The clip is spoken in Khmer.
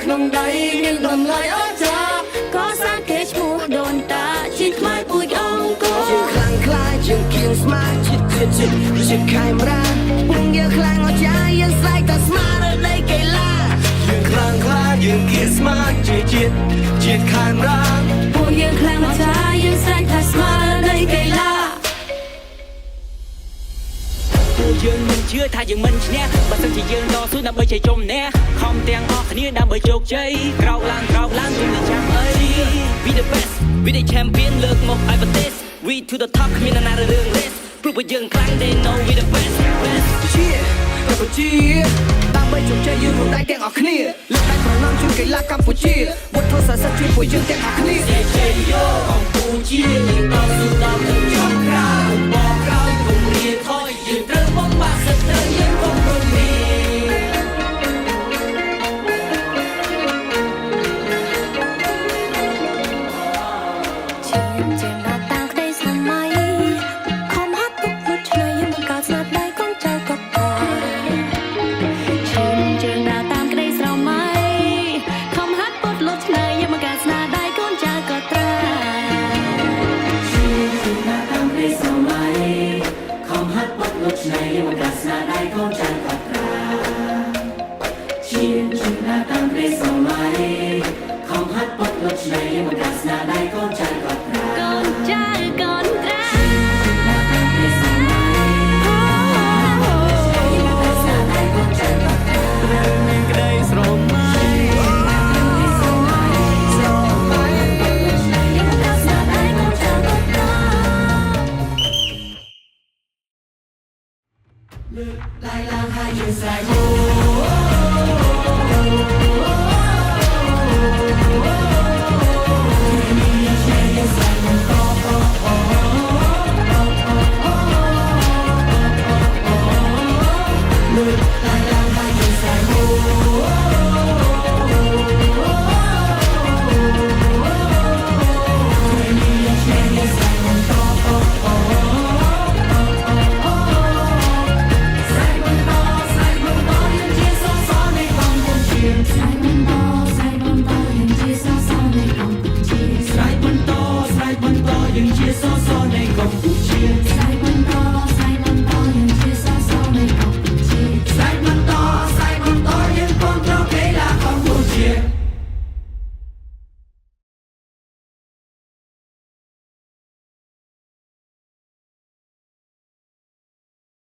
ក្នុងដៃមានតម្លៃអស្ចារ្យក៏សាកេឈ្មោះដូនតាជាខ្មែរពូជអង្គរជាខ្លាំងខ្លាយជាងគៀងស្មាជាខេមរាពុំយើងខ្លាំងអស្ចារ្យយើងស្រែកតែស្មារតីកីឡាយើងខ្លាំងខ្លាយយើងគៀងស្មាជាជាតិខេមរាពួកយើងខ្លាំងអស្ចារ្យយើងស្រែកតែស្មារតីកីឡាយើងមិនជឿថាយើងមិនឈ្នះបើសិនជាយើងតស៊ូដើម្បីជ័យជំនះខំទាំងអស់គ្នាដើម្បីជោគជ័យក្រោកឡើងជុំនឹងចាំអី We the best We the champion លើកមកឲ្យប្រទេស We to the top គ្មានណារឿង race ព្រោះពួកយើងខ្លាំង They know we the best ជាកម្ពុជាដើម្បីជោគជ័យយើងរួមដៃទាំងអស់គ្នាលើកដៃប្រណម្យជួយកីឡាកម្ពុជាវត្តសាស្ត្រជួយពួកយើងទាំងអស់គ្នាជ័យយោកម្ពុជាយើងតស៊ូដល់ទៅចុងក្រោយបងក្រោយគុំរៀនថយយើងត្រូវបំផាក់សិទ្ធិយើងកុំរំលាយ来让海云赛过。យើងជាសសរនៃកម្ពុជា